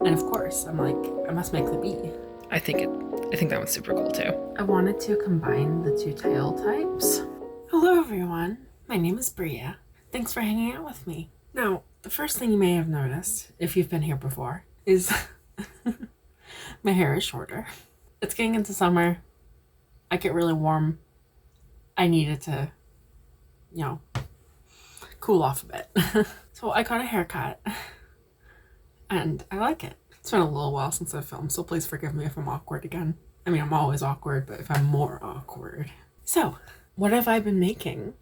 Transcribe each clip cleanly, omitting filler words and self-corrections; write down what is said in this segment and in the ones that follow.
And of course, I'm like, I must make the bee. I think that one's super cool too. I wanted to combine the two tail types. Hello everyone, my name is Bria. Thanks for hanging out with me. Now, the first thing you may have noticed, if you've been here before, is my hair is shorter. It's getting into summer. I get really warm. I needed to, cool off a bit. So I got a haircut and I like it. It's been a little while since I've filmed, so please forgive me if I'm awkward again. I mean, I'm always awkward, but if I'm more awkward. So, what have I been making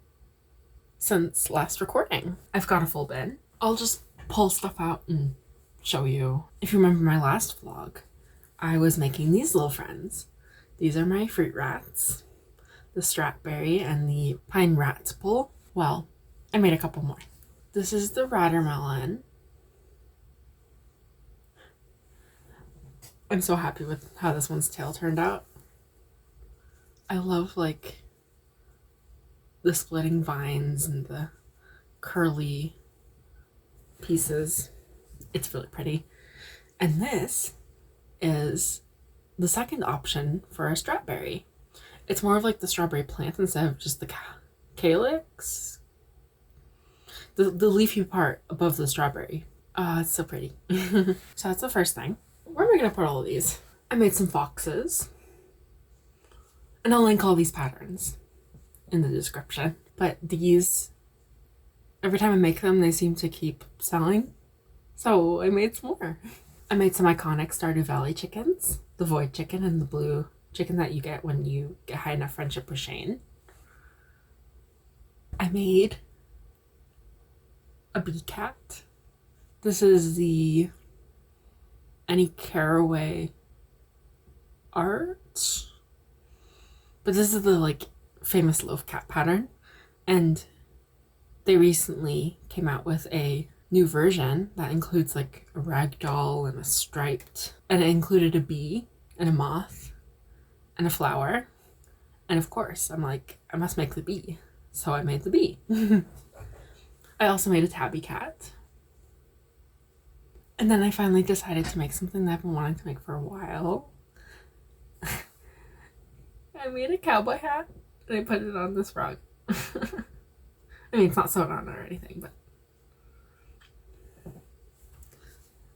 since last recording? I've got a full bin. I'll just pull stuff out and show you. If you remember my last vlog, I was making these little friends. These are my fruit rats, the strawberry and the pine rat's-pull. Well, I made a couple more. This is the watermelon. I'm so happy with how this one's tail turned out. I love like the splitting vines and the curly pieces. It's really pretty. And this is the second option for a strawberry. It's more of like the strawberry plant instead of just the calyx. The leafy part above the strawberry. It's so pretty. So that's the first thing. Where am I going to put all of these? I made some foxes. And I'll link all these patterns in the description. But these, every time I make them, they seem to keep selling. So I made some more. I made some iconic Stardew Valley chickens. The void chicken and the blue chicken that you get when you get high enough friendship with Shane. I made a bee cat. This is the Any Caraway art. But this is the like famous loaf cat pattern. And they recently came out with a new version that includes like a rag doll and a striped, and it included a bee and a moth and a flower. And of course, I'm like, I must make the bee. So I made the bee. I also made a tabby cat. And then I finally decided to make something that I've been wanting to make for a while. I made a cowboy hat and I put it on this frog. I mean, it's not sewn on or anything, but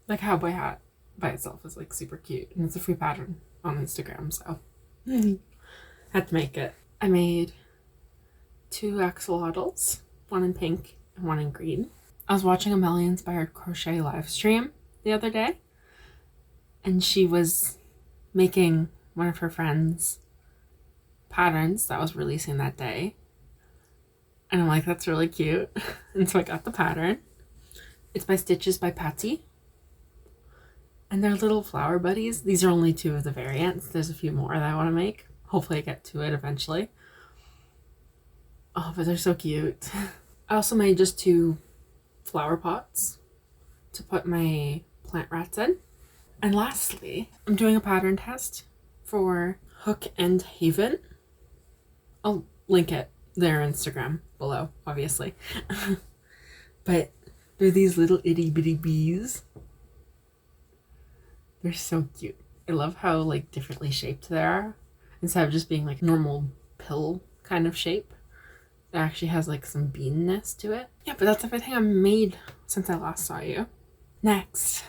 the cowboy hat by itself is like super cute, and it's a free pattern on Instagram, so had to make it. I made 2 axolotls, one in pink and one in green. I was watching a Melly Inspired Crochet live stream the other day, and she was making one of her friends' patterns that was releasing that day. And I'm like, that's really cute. And so I got the pattern. It's by Stitches by Patsy. And they're little flower buddies. These are only 2 of the variants. There's a few more that I want to make. Hopefully I get to it eventually. Oh, but they're so cute. I also made just 2 flower pots to put my plant rats in. And lastly, I'm doing a pattern test for Hook and Haven. I'll link it, their Instagram below, obviously. But they're these little itty bitty bees. They're so cute. I love how like differently shaped they are. Instead of just being like normal pill kind of shape, it actually has like some beanness to it. Yeah, but that's everything I've made since I last saw you. Next,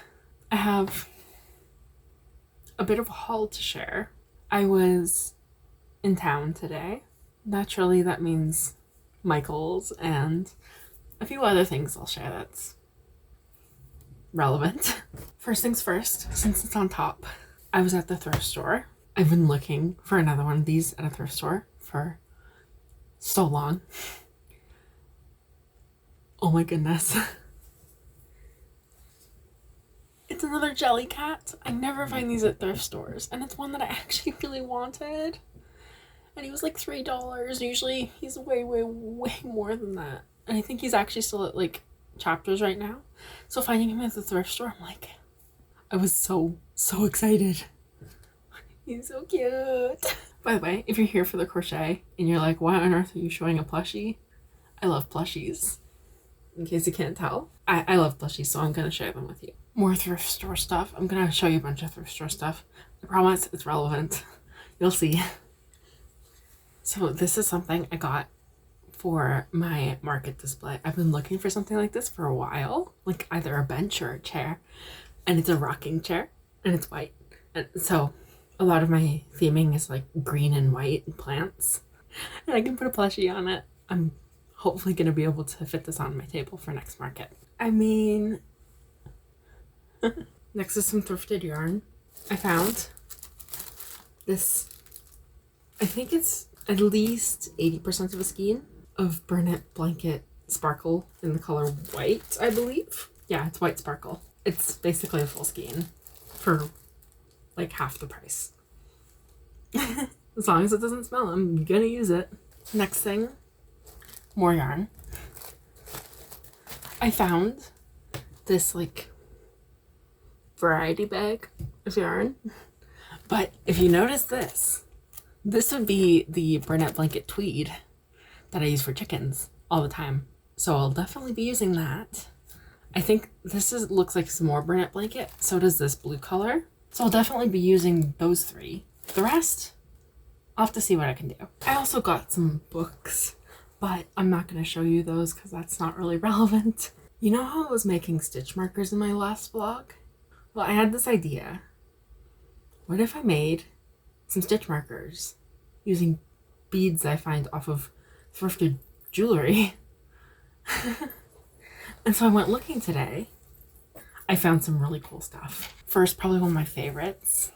I have a bit of a haul to share. I was in town today. Naturally, that means Michael's and a few other things I'll share that's relevant. First things first, since it's on top, I was at the thrift store. I've been looking for another one of these at a thrift store for so long. Oh my goodness. It's another jelly cat. I never find these at thrift stores, and it's one that I actually really wanted. And he was like $3. Usually he's way more than that. And I think he's actually still at like Chapters right now. So finding him at the thrift store, I'm like, I was so excited. He's so cute. By the way, if you're here for the crochet and you're like, why on earth are you showing a plushie? I love plushies. In case you can't tell, I love plushies, so I'm gonna share them with you. More thrift store stuff. I'm gonna show you a bunch of thrift store stuff. I promise it's relevant. You'll see. So this is something I got for my market display. I've been looking for something like this for a while, like either a bench or a chair, and it's a rocking chair and it's white. And so a lot of my theming is like green and white plants, and I can put a plushie on it. I'm hopefully going to be able to fit this on my table for next market. I mean, next is some thrifted yarn. I found this, I think it's at least 80% of a skein of Burnett Blanket Sparkle in the color white, I believe. Yeah, it's white sparkle. It's basically a full skein for like half the price. As long as it doesn't smell, I'm gonna use it. Next thing, more yarn. I found this like variety bag of yarn, but if you notice this would be the Burnett Blanket Tweed that I use for chickens all the time, so I'll definitely be using that. I think this looks like some more Burnett Blanket, so does this blue color, so I'll definitely be using those three. The rest, I'll have to see what I can do. I also got some books, but I'm not going to show you those because that's not really relevant. You know how I was making stitch markers in my last vlog? Well, I had this idea. What if I made some stitch markers using beads I find off of thrifted jewelry? And so I went looking today. I found some really cool stuff. First, probably one of my favorites.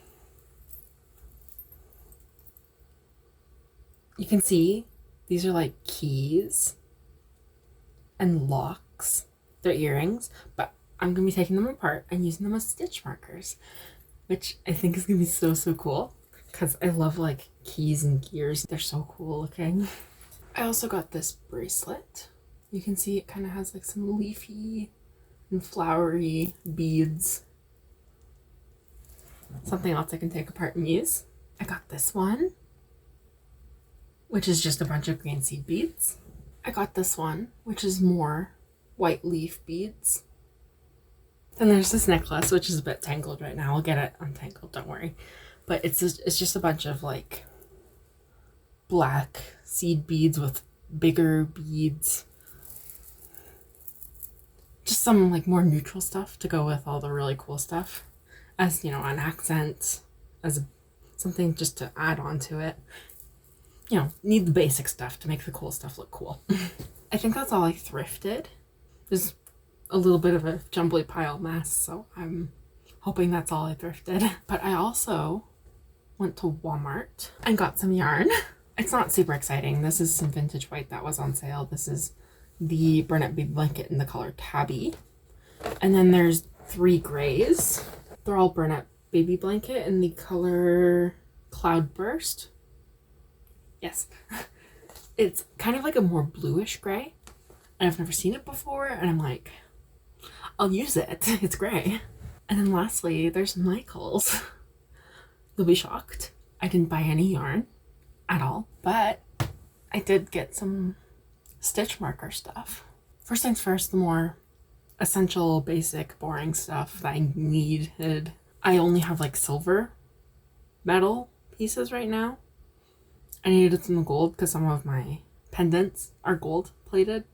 You can see these are like keys and locks. They're earrings, but I'm going to be taking them apart and using them as stitch markers, which I think is going to be so cool because I love like keys and gears. They're so cool looking. I also got this bracelet. You can see it kind of has like some leafy and flowery beads. Something else I can take apart and use. I got this one, which is just a bunch of green seed beads. I got this one, which is more white leaf beads. Then there's this necklace, which is a bit tangled right now. I'll get it untangled, don't worry. But it's just a bunch of like black seed beads with bigger beads. Just some like more neutral stuff to go with all the really cool stuff. As, you know, an accent, as something just to add on to it. You know, need the basic stuff to make the cool stuff look cool. I think that's all I thrifted. There's a little bit of a jumbly pile mess, so I'm hoping that's all I thrifted. But I also went to Walmart and got some yarn. It's not super exciting. This is some vintage white that was on sale. This is the Burnett Baby Blanket in the color Tabby. And then there's 3 grays. They're all Burnett Baby Blanket in the color Cloudburst. Yes. It's kind of like a more bluish gray. And I've never seen it before. And I'm like, I'll use it. It's gray. And then lastly, there's Michael's. You'll be shocked. I didn't buy any yarn at all. But I did get some stitch marker stuff. First things first, the more essential, basic, boring stuff that I needed. I only have like silver metal pieces right now. I needed some gold because some of my pendants are gold plated,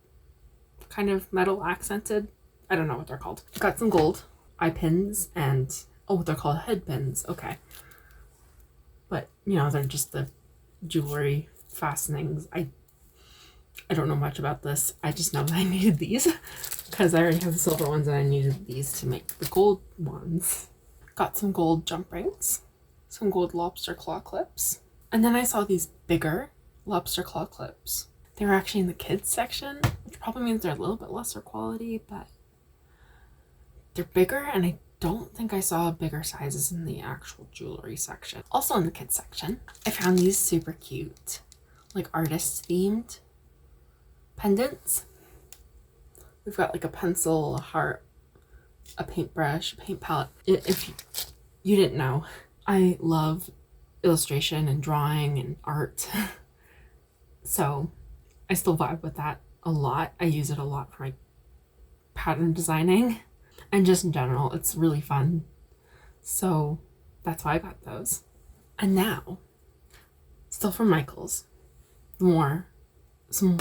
kind of metal accented. I don't know what they're called. Got some gold eye pins and, oh, they're called head pins. Okay. But, you know, they're just the jewelry fastenings. I don't know much about this. I just know that I needed these because I already have the silver ones and I needed these to make the gold ones. Got some gold jump rings, some gold lobster claw clips. And then I saw these bigger lobster claw clips. They were actually in the kids section, which probably means they're a little bit lesser quality, but they're bigger, and I don't think I saw bigger sizes in the actual jewelry section. Also in the kids section, I found these super cute, like artist themed pendants. We've got like a pencil, a heart, a paintbrush, a paint palette. If you didn't know, I love illustration and drawing and art. So I still vibe with that a lot. I use it a lot for my pattern designing, and just in general, it's really fun. So that's why I got those. And now, still from Michael's, some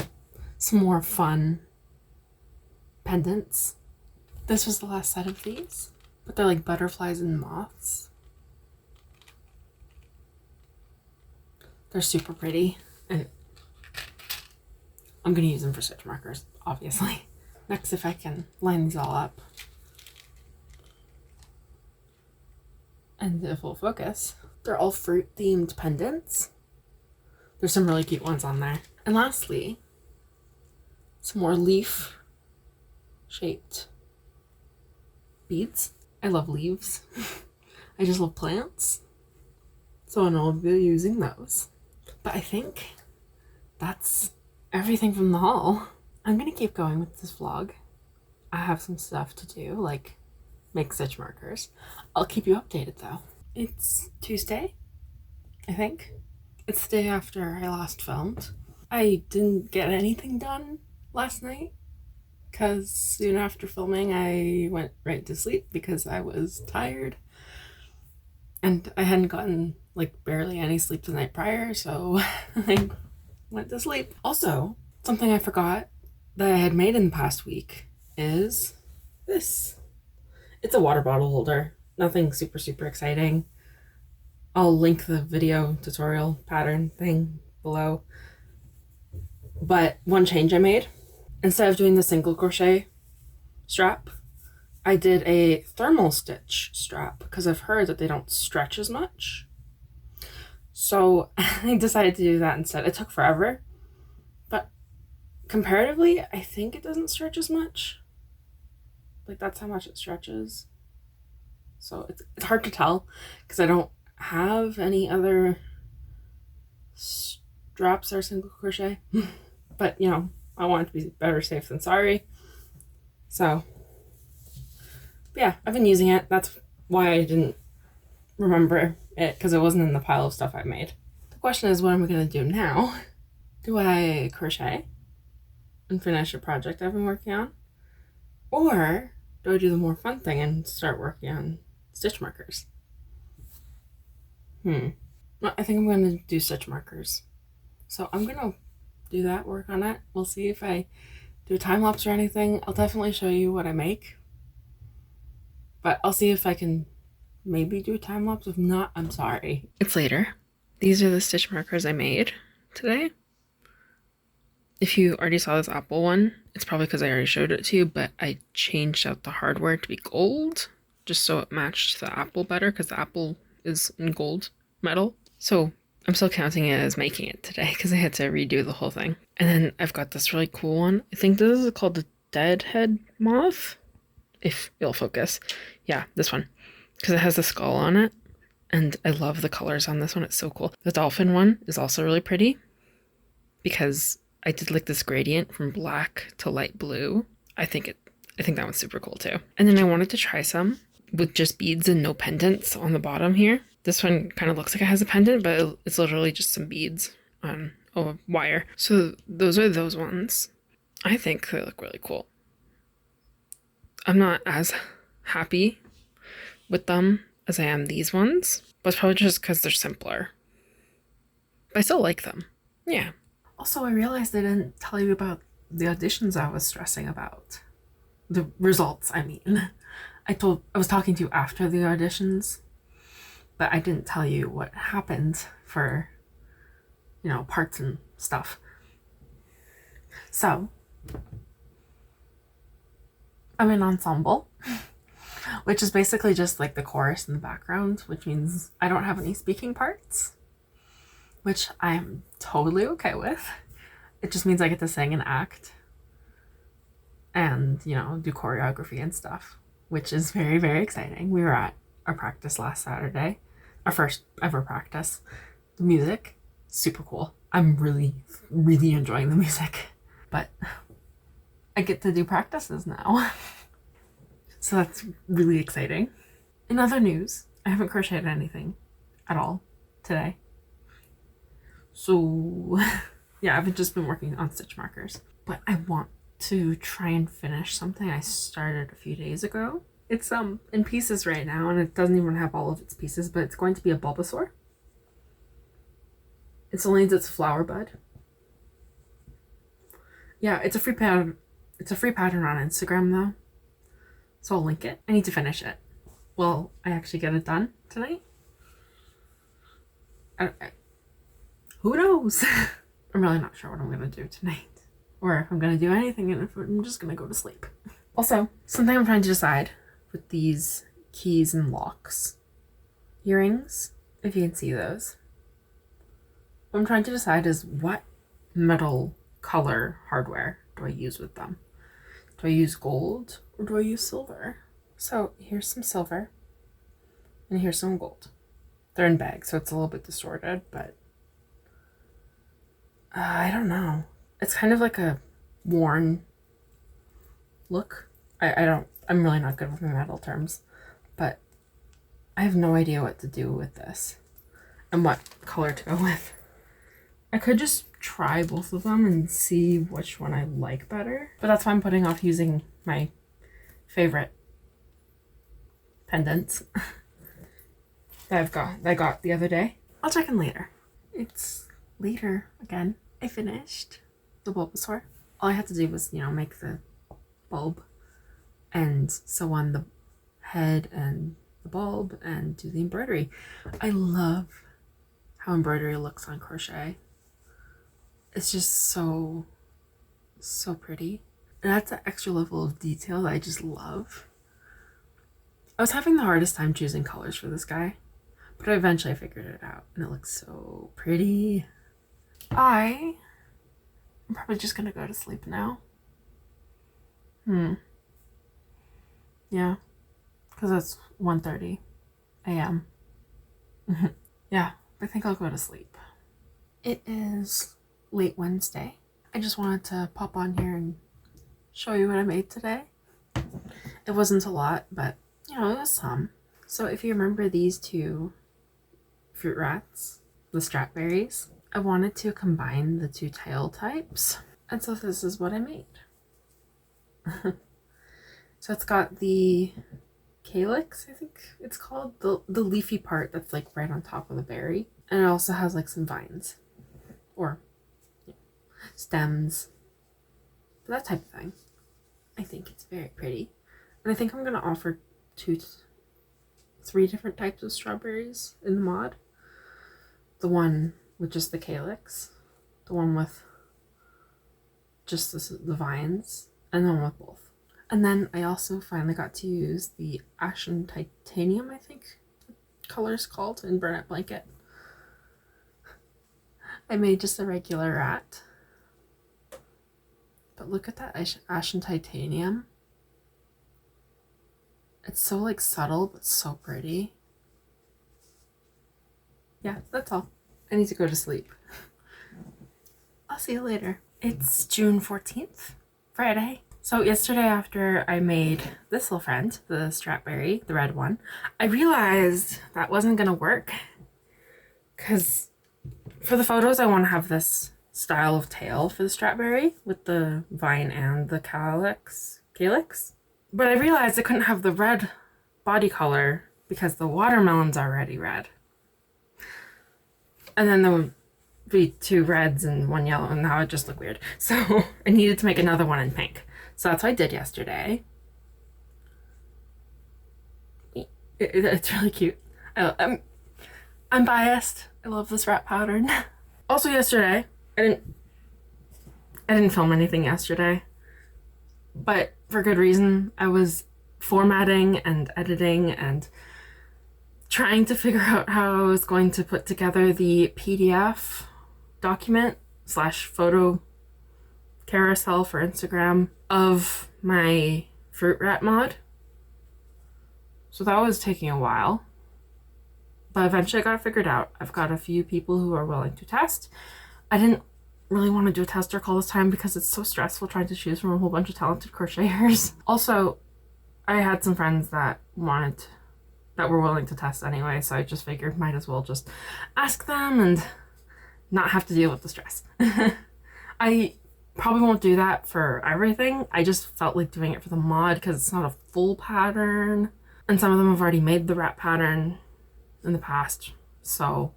more fun pendants. This was the last set of these, but they're like butterflies and moths. They're super pretty, and I'm gonna use them for stitch markers, obviously. Next, if I can line these all up and if we'll focus, they're all fruit themed pendants. There's some really cute ones on there. And lastly, some more leaf shaped beads. I love leaves. I just love plants. So I'll be using those. But I think that's everything from the haul. I'm gonna keep going with this vlog. I have some stuff to do, like make stitch markers. I'll keep you updated though. It's Tuesday, I think. It's the day after I last filmed. I didn't get anything done last night because soon after filming I went right to sleep because I was tired. And I hadn't gotten like barely any sleep the night prior, so I went to sleep. Also, something I forgot that I had made in the past week is this. It's a water bottle holder. Nothing super exciting. I'll link the video tutorial pattern thing below. But one change I made, instead of doing the single crochet strap, I did a thermal stitch strap because I've heard that they don't stretch as much. So I decided to do that instead. It took forever, but comparatively, I think it doesn't stretch as much. Like that's how much it stretches. So it's hard to tell because I don't have any other straps that are single crochet. But you know, I want it to be better safe than sorry. So yeah, I've been using it. That's why I didn't remember it, because it wasn't in the pile of stuff I made. The question is, what am I going to do now? Do I crochet and finish a project I've been working on? Or do I do the more fun thing and start working on stitch markers? Well, I think I'm going to do stitch markers. So I'm going to do that, work on it. We'll see if I do a time lapse or anything. I'll definitely show you what I make. But I'll see if I can maybe do a time lapse. If not, I'm sorry. It's later. These are the stitch markers I made today. If you already saw this apple one, it's probably because I already showed it to you, but I changed out the hardware to be gold just so it matched the apple better, because the apple is in gold metal. So I'm still counting it as making it today because I had to redo the whole thing. And then I've got this really cool one. I think this is called the Deadhead Moth, if you'll focus. Yeah, this one, because it has the skull on it, and I love the colors on this one. It's so cool. The dolphin one is also really pretty because I did like this gradient from black to light blue. I think that one's super cool too. And then I wanted to try some with just beads and no pendants on the bottom here. This one kind of looks like it has a pendant, but it's literally just some beads on a wire. So those are those ones. I think they look really cool. I'm not as happy with them as I am these ones, but it's probably just because they're simpler. But I still like them. Yeah. Also, I realized I didn't tell you about the auditions I was stressing about. The results, I mean. I was talking to you after the auditions, but I didn't tell you what happened for, you know, parts and stuff. So, I'm in ensemble, which is basically just like the chorus in the background, which means I don't have any speaking parts, which I'm totally okay with. It just means I get to sing and act and, you know, do choreography and stuff, which is very exciting. We were at our practice last Saturday, our first ever practice. The music, super cool. I'm really enjoying the music, but I get to do practices now. So that's really exciting. In other news, I haven't crocheted anything at all today. So yeah, I've just been working on stitch markers, but I want to try and finish something I started a few days ago. It's in pieces right now, and it doesn't even have all of its pieces, but it's going to be a Bulbasaur. It still needs its flower bud. Yeah, it's a free pattern. It's a free pattern on Instagram though, so I'll link it. I need to finish it. Well, I actually get it done tonight. Who knows? I'm really not sure what I'm gonna do tonight, or if I'm gonna do anything, and if I'm just gonna go to sleep. Also, something I'm trying to decide with these keys and locks, earrings, if you can see those. What I'm trying to decide is what metal color hardware do I use with them? Do I use gold or do I use silver? So here's some silver and here's some gold. They're in bags, so it's a little bit distorted, but I don't know. It's kind of like a worn look. I'm really not good with metal terms, but I have no idea what to do with this and what color to go with. I could just try both of them and see which one I like better, but that's why I'm putting off using my favorite pendants that I got the other day. I'll check in later. It's later again. I finished the Bulbasaur. All I had to do was, make the bulb and sew on the head and the bulb and do the embroidery. I love how embroidery looks on crochet. It's just so pretty. And that's an extra level of detail that I just love. I was having the hardest time choosing colors for this guy, but eventually I figured it out and it looks so pretty. I'm probably just gonna go to sleep now. Yeah, because it's 1:30 a.m. Yeah, I think I'll go to sleep. It is late Wednesday. I just wanted to pop on here and show you what I made today. It wasn't a lot, but it was some. So if you remember these two fruit rats, the strawberries, I wanted to combine the two tail types, and so this is what I made. So it's got the calyx, I think it's called, the leafy part that's like right on top of the berry, and it also has like some vines or stems, that type of thing. I think it's very pretty, and I think I'm gonna offer 3 different types of strawberries in the mod. The one with just the calyx, the one with just the vines, and the one with both. And then I also finally got to use the Ashen Titanium, I think the color's called, in Burnout Blanket. I made just a regular rat, but look at that Ashen Titanium. It's so like subtle but so pretty. Yeah, that's all. I need to go to sleep. I'll see you later. It's June 14th, Friday. So yesterday, after I made this little friend, the strawberry, the red one, I realized that wasn't gonna work, because for the photos I want to have this style of tail for the strawberry with the vine and the calyx. But I realized I couldn't have the red body color because the watermelon's already red. And then there would be 2 reds and 1 yellow, and that would just look weird. So I needed to make another one in pink. So that's what I did yesterday. It's really cute. I'm biased. I love this rat pattern. Also yesterday, I didn't film anything yesterday, but for good reason. I was formatting and editing and trying to figure out how I was going to put together the PDF document / photo carousel for Instagram of my fruit rat mod. So that was taking a while, but eventually I got it figured out. I've got a few people who are willing to test. I didn't really want to do a tester call this time because it's so stressful trying to choose from a whole bunch of talented crocheters. Also, I had some friends that were willing to test anyway, so I just figured might as well just ask them and not have to deal with the stress. I Probably won't do that for everything. I just felt like doing it for the mod because it's not a full pattern. And some of them have already made the rat pattern in the past. So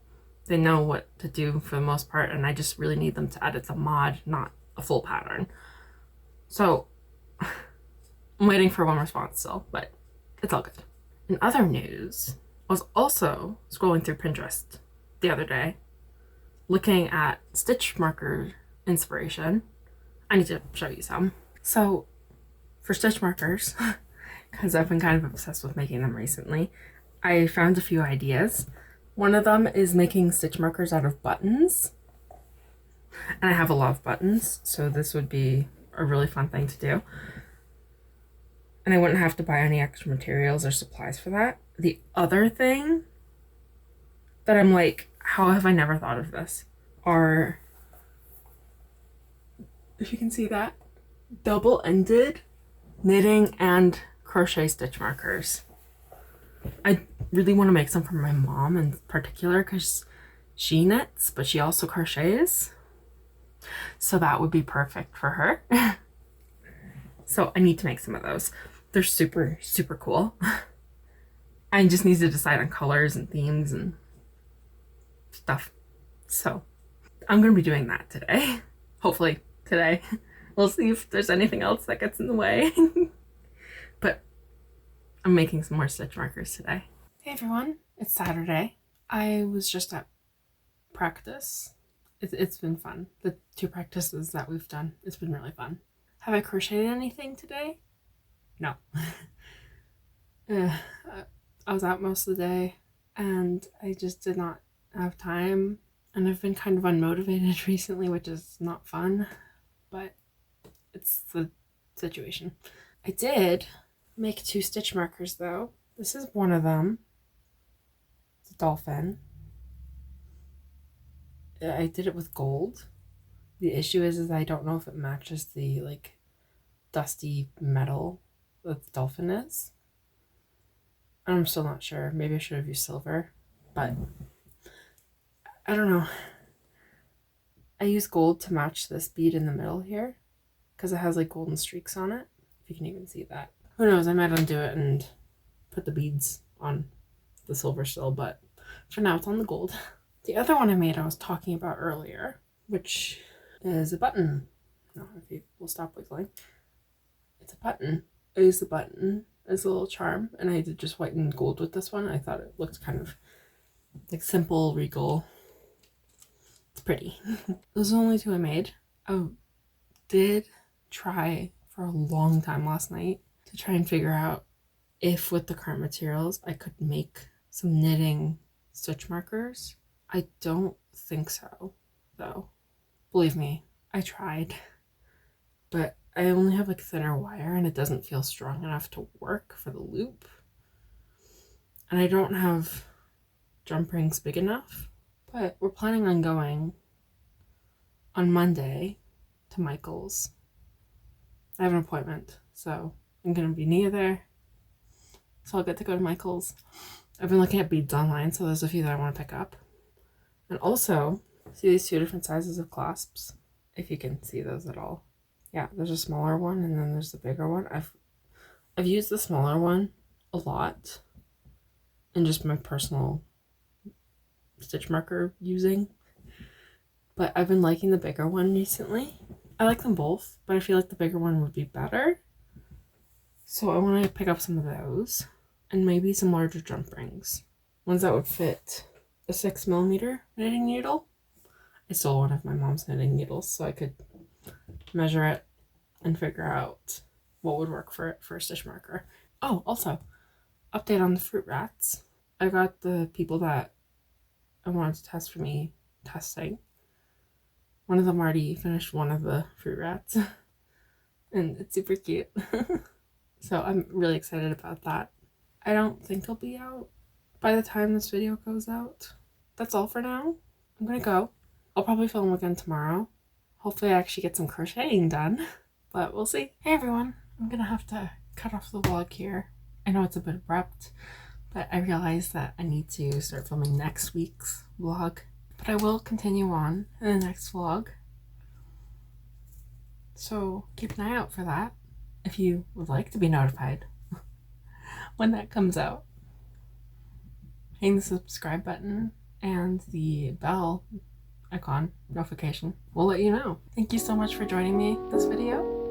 they know what to do for the most part. And I just really need them to edit the mod, not a full pattern. So I'm waiting for one response still, but it's all good. In other news, I was also scrolling through Pinterest the other day, looking at stitch marker inspiration. I need to show you some. So for stitch markers, because I've been kind of obsessed with making them recently, I found a few ideas. One of them is making stitch markers out of buttons. And I have a lot of buttons, so this would be a really fun thing to do. And I wouldn't have to buy any extra materials or supplies for that. The other thing that I'm like, how have I never thought of this, are, if you can see that, double-ended knitting and crochet stitch markers. I really want to make some for my mom in particular because she knits, but she also crochets. So that would be perfect for her. So I need to make some of those. They're super, super cool. I just need to decide on colors and themes and stuff. So I'm going to be doing that today. Hopefully today. We'll see if there's anything else that gets in the way. But I'm making some more stitch markers today. Hey everyone, it's Saturday. I was just at practice. It's been fun. The 2 practices that we've done, it's been really fun. Have I crocheted anything today? No. I was out most of the day and I just did not have time. And I've been kind of unmotivated recently, which is not fun, but it's the situation. I did make 2 stitch markers though. This is one of them. It's a dolphin. I did it with gold. The issue is I don't know if it matches the like dusty metal that the dolphin is. I'm still not sure. Maybe I should have used silver, but I don't know. I use gold to match this bead in the middle here because it has like golden streaks on it. If you can even see that. Who knows? I might undo it and put the beads on the silver still, but for now it's on the gold. The other one I made I was talking about earlier, which is a button. No, if you will stop wiggling. It's a button. I used the button as a little charm, and I did just white and gold with this one. I thought it looked kind of like simple, regal. It's pretty. Those are the only 2 I made. I did try for a long time last night to try and figure out if with the current materials I could make some knitting stitch markers. I don't think so, though. Believe me, I tried. But I only have like thinner wire and it doesn't feel strong enough to work for the loop. And I don't have jump rings big enough. But we're planning on going on Monday to Michael's. I have an appointment, so I'm going to be near there. So I'll get to go to Michael's. I've been looking at beads online, so there's a few that I want to pick up. And also, see these 2 different sizes of clasps? If you can see those at all. Yeah, there's a smaller one and then there's the bigger one. I've used the smaller one a lot in just my personal stitch marker using. But I've been liking the bigger one recently. I like them both, but I feel like the bigger one would be better. So I want to pick up some of those and maybe some larger jump rings. Ones that would fit a 6mm knitting needle. I stole one of my mom's knitting needles so I could measure it and figure out what would work for it for a stitch marker. Oh, also, update on the fruit rats. I got the people that I wanted to test for me testing. One of them already finished one of the fruit rats and it's super cute. So I'm really excited about that. I don't think it'll be out by the time this video goes out. That's all for now. I'm gonna go. I'll probably film again tomorrow. Hopefully I actually get some crocheting done, but we'll see. Hey everyone, I'm gonna have to cut off the vlog here. I know it's a bit abrupt, but I realized that I need to start filming next week's vlog. But I will continue on in the next vlog. So keep an eye out for that if you would like to be notified when that comes out. Hitting the subscribe button and the bell icon notification will let you know. Thank you so much for joining me this video.